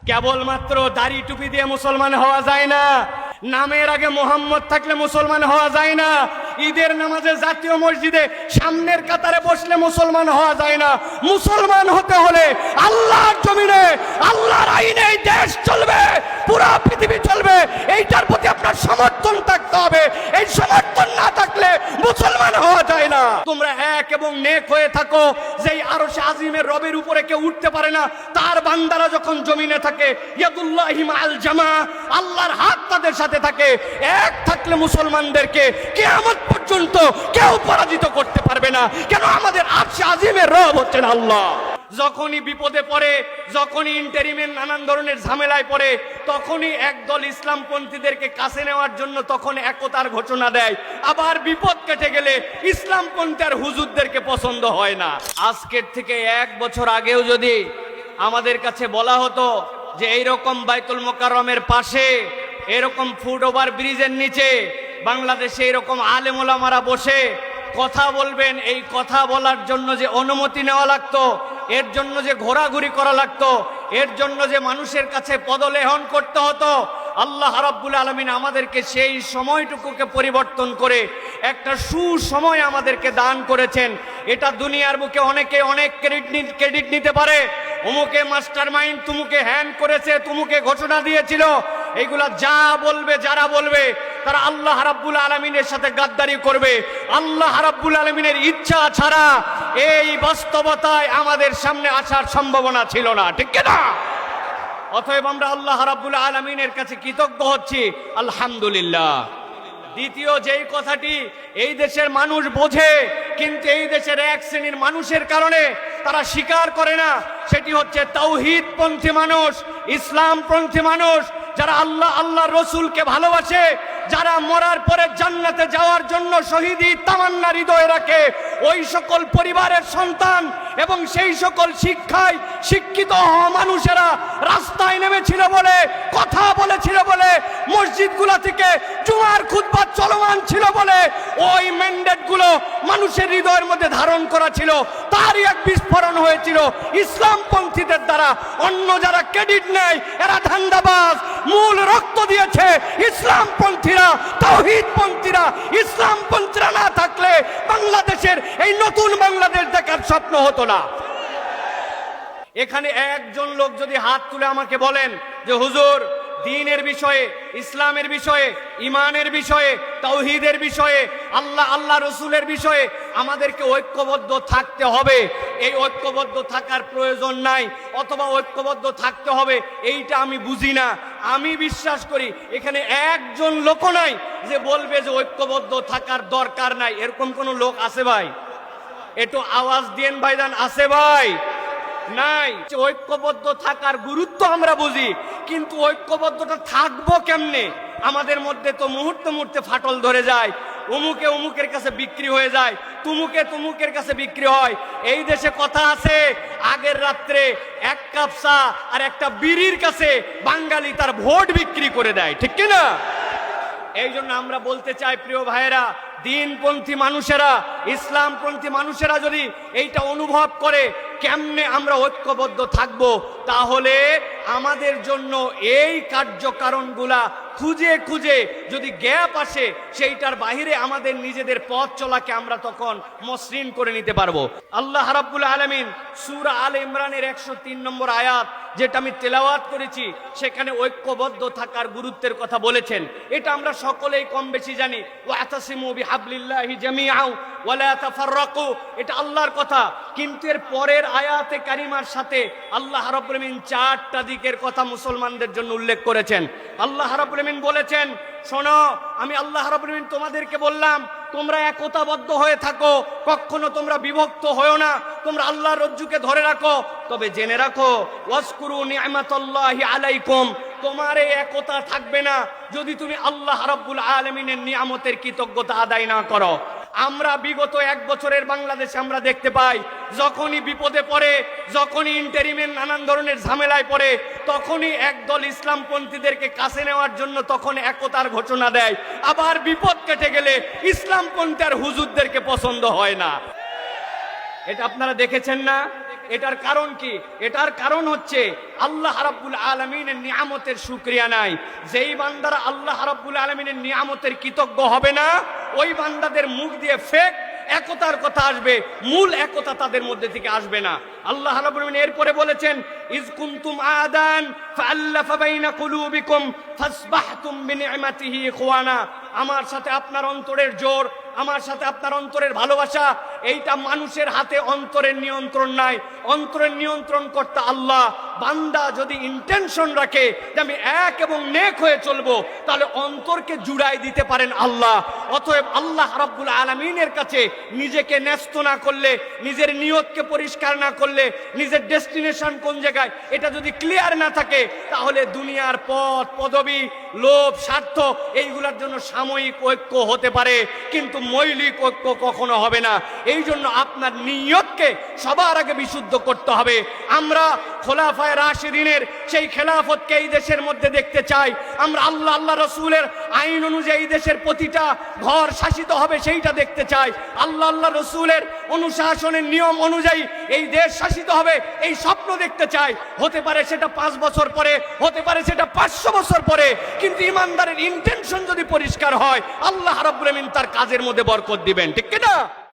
কেবলমাত্র দাড়ি টুপি দিয়ে মুসলমান হওয়া যায় না, নামের আগে মোহাম্মদ থাকলে মুসলমান হওয়া যায় না, ঈদের নামাজে জাতীয় মসজিদে সামনের কাতারে বসলে মুসলমান হওয়া যায় না। মুসলমান হতে হলে আল্লাহর জমিনে আল্লাহর আইনে এই দেশ চলবে, পুরো পৃথিবী চলবে, এইটার প্রতি আপনার সমর্থন থাকতে হবে। এই সমর্থন না থাকলে মুসলমান হওয়া যায় না। তোমরা এক এবং নেক হয়ে থাকো, যেই আরশে আজিমের রবের উপরে কেউ উঠতে পারে না, তার বান্দারা যখন জমিনে থাকে, ইয়াদুল্লাহি মাআল জামা, আল্লাহর হাত তাদের সাথে থাকে। এক থাকলে মুসলমানদেরকে কিয়ামত পর্যন্ত কেউ পরাজিত করতে পারবে না। কেন? আমাদের আরশে আজিমের রব হচ্ছেন আল্লাহ। যখনই বিপদে পড়ে, যখনই ইন্টারিমের নানান ধরনের ঝামেলায় পড়ে, তখনই একদল ইসলামপন্থীদেরকে কাছে নেওয়ার জন্য তখন একতার ঘোষণা দেয়। আবার বিপদ কেটে গেলে ইসলামপন্থী আর হুজুরদেরকে পছন্দ হয় না। আজকের থেকে 1 বছর আগেও যদি আমাদের কাছে বলা হতো যে এইরকম বাইতুল মোকাররমের পাশে এরকম ফুট ওভার ব্রিজের নিচে বাংলাদেশে এরকম আলেম ওলামারা বসে কথা বলবেন, এই কথা বলার জন্য যে অনুমতি নেওয়া লাগতো, এর জন্য যে ঘোরাঘুরি করা লাগতো, এর জন্য যে মানুষের কাছে পদলেহন করতে হতো, আল্লাহ রাব্বুল আলামিন আমাদেরকে সেই সময়টুকুকে পরিবর্তন করে একটা সুসময় আমাদেরকে দান করেছেন। এটা দুনিয়ার বুকে অনেকে অনেক ক্রেডিট নিতে পারে। অমুকে মাস্টার মাইন্ড, তুমুকে হ্যান্ড করেছে, তুমুকে ঘোষণা দিয়েছিল। এইগুলা যা বলবে, যারা বলবে, তারা আল্লাহ রাব্বুল আলামিনের সাথে গাদ্দারি করবে। আল্লাহ রাব্বুল আলামিনের ইচ্ছা ছাড়া এই বাস্তবতায় আমাদের সামনে আসার সম্ভাবনা ছিল না, ঠিক না? অতএব আমরা আল্লাহ রাব্বুল আলামিনের কাছে কৃতজ্ঞ হচ্ছি, আলহামদুলিল্লাহ। দ্বিতীয় যেই কথাটি এই দেশের মানুষ বোঝে, কিন্তু এই দেশের এক শ্রেণীর মানুষের কারণে তারা স্বীকার করে না, সেটি হচ্ছে তাওহীদপন্থী মানুষ, ইসলামপন্থী মানুষ, যারা আল্লাহ রসুলকে ভালোবাসে, যারা মরার পরে জান্নাতে যাওয়ার জন্য শহীদি তামান্না হৃদয়ে রাখে, ওই সকল পরিবারের সন্তান এবং সেই সকল শিক্ষায় শিক্ষিত হওয়া মানুষেরা রাস্তায় নেমেছিল বলে, কথা বলেছিল বলে, মসজিদগুলো থেকে জুমার খুতবা চলমান ছিল বলে ওই ম্যান্ডেটগুলো মানুষের হৃদয়ের মধ্যে ধারণ করা ছিল, তারই এক বিস্ফোরণ হয়েছিল ইসলামপন্থীদের দ্বারা। অন্য যারা ক্রেডিট নেয় এরা ধান্দাবাজ। মূল রক্ত দিয়েছে ইসলামপন্থীরা, তাওহীদপন্থীরা। ইসলামপন্থীরা না থাকলে বাংলাদেশের এই নতুন বাংলাদেশ দেখার স্বপ্ন হতো না। এখানে একজন লোক যদি হাত তুলে আমাকে বলেন যে হুজুর, দ্বীনের বিষয়ে, ইসলামের বিষয়ে, ইমানের বিষয়ে, তাওহীদের বিষয়ে, আল্লাহ রসুলের বিষয়ে আমাদেরকে ঐক্যবদ্ধ থাকতে হবে, এই ঐক্যবদ্ধ থাকার প্রয়োজন নাই, অথবা ঐক্যবদ্ধ থাকতে হবে, এইটা আমি বুঝি না। আমি বিশ্বাস করি এখানে একজন লোক নাই যে বলবে যে ঐক্যবদ্ধ থাকার দরকার নাই। এরকম কোন লোক আছে ভাই? একটু আওয়াজ দিয়েন ভাইজান, আছে ভাই? নাই। ঐক্যবদ্ধ থাকার গুরুত্ব আমরা বুঝি, কিন্তু ঐক্যবদ্ধটা থাকবো কেমনে? আমাদের মধ্যে তো মুহূর্তে মুহূর্তে ফাটল ধরে যায়। অমুকে অমুকের কাছে বিক্রি হয়ে যায়, তুমুকে তুমুকের কাছে বিক্রি হয়। এই দেশে কথা আছে, আগের রাত্রে 1 কাপ চা আর একটা বিড়ির কাছে বাঙালি তার ভোট বিক্রি করে দেয়, ঠিক কিনা? এই জন্য আমরা বলতে চাই, প্রিয় ভাইয়েরা, দ্বীনপন্থী মানুষেরা, ইসলামপন্থী মানুষেরা যদি এইটা অনুভব করে কেমনে আমরা ঐক্যবদ্ধ থাকবো, তাহলে আমাদের জন্য এই কার্যকারণগুলা খুঁজে খুঁজে যদি গ্যাপ আসে, সেইটার বাহিরে আমাদের নিজেদের পথ চলাকে আমরা তখন মসৃণ করে নিতে পারবো। আল্লাহ রাব্বুল আলামিন সূরা আলে ইমরানের 103 নম্বর আয়াত, যেটা আমি তেলাওয়াত করেছি, সেখানে ঐক্যবদ্ধ থাকার গুরুত্বের কথা বলেছেন। এটা আমরা সকলেই কম বেশি জানি। ওয়াতাসিমু বিহাবলিল্লাহি জামিআ ওয়া লা তাফাররাকু, এটা আল্লাহর কথা। কিন্তু এর পরের আয়াতে কারিমার সাথে আল্লাহ রাব্বুল আলামিন 4টা দিকের কথা মুসলমানদের জন্য উল্লেখ করেছেন। আল্লাহ রাব্বুল আলামিন বলেছেন, শোনো, আমি আল্লাহ রাব্বুল আলামিন তোমাদেরকে বললাম তোমরা একতাবদ্ধ হয়ে থাকো, কখনো তোমরা বিভক্ত হয়ো না, তোমরা আল্লাহর রজ্জুকে ধরে রাখো। তবে জেনে রাখো, ওয়াজকুরু নি'মাতাল্লাহি আলাইকুম, তোমার এই একতা থাকবে না যদি তুমি আল্লাহ রাব্বুল আলামিনের নিয়ামতের কৃতজ্ঞতা আদায় না করো। আমরা বিগত 1 বছরের বাংলাদেশে আমরা দেখতে পাই, যখনই বিপদে পড়ে, যখনই ইন্টারিমের নানান ধরনের ঝামেলায় পড়ে, তখনই একদল ইসলামপন্থীদেরকে কাছে নেওয়ার জন্য তখন একতার ঘোষণা দেয়। আবার বিপদ কেটে গেলে ইসলামপন্থী আর হুজুরদেরকে পছন্দ হয় না। এটা আপনারা দেখেছেন না? এটার কারণ কি? এটার কারণ হচ্ছে আল্লাহ রাব্বুল আলামিনের নিয়ামতের শুকরিয়া নাই। যেই বান্দারা আল্লাহ রাব্বুল আলামিনের নিয়ামতের কৃতজ্ঞ হবে না, ওই বান্দাদের মুখ দিয়ে ফেক একতার কথা আসবে, মূল একতা তাদের মধ্যে থেকে আসবে না। আল্লাহ রাব্বুল আলামিন এরপরে বলেছেন, ইজ কুনতুম আদান ফাআল্লাফা বাইনা কুলুবিকুম ফাসবাহতুম বিনি'মাতিহি ইখওয়ানা। আমার সাথে আপনার অন্তরের জোর, আমার সাথে আপনার অন্তরের ভালোবাসা, এইটা মানুষের হাতে অন্তরের নিয়ন্ত্রণ নাই। অন্তরের নিয়ন্ত্রণ করতে আল্লাহ। বান্দা যদি ইন্টেনশন রাখে যে আমি এক এবং নেক হয়ে চলবো, তাহলে অন্তরকে জুড়াই দিতে পারেন আল্লাহ। অতএব আল্লাহ রাব্বুল আলামিনের কাছে নিজেকে ন্যস্ত না করলে, নিজের নিয়তকে পরিষ্কার না করলে, নিজের ডেস্টিনেশন কোন জায়গায় এটা যদি ক্লিয়ার না থাকে, তাহলে দুনিয়ার পথ পদবি, লোভ, স্বার্থ এইগুলোর জন্য সাময়িক ঐক্য হতে পারে, কিন্তু মৌলিক ঐক্য কখনো হবে না। এই জন্য আপনার নিয়তকে সবার আগে বিশুদ্ধ করতে হবে। আমরা খোলাফায়ে রাশিদিনের সেই খেলাফতকে এই দেশের মধ্যে দেখতে চাই। আমরা আল্লাহ রসুলের আইন অনুযায়ী দেশের প্রতিটা ঘর শাসিত হবে সেইটা দেখতে চাই। আল্লাহ রসুলের অনুশাসনের নিয়ম অনুযায়ী এই দেশ শাসিত হবে এই স্বপ্ন দেখতে চাই। হতে পারে সেটা 5 বছর পরে, হতে পারে সেটা 500 বছর পরে, কিন্তু ইমানদারের ইন্টেনশন যদি পরিষ্কার হয়, আল্লাহ রাব্বুল আলামিন তার কাজের মধ্যে বরকত দিবেন। ঠিক কি না?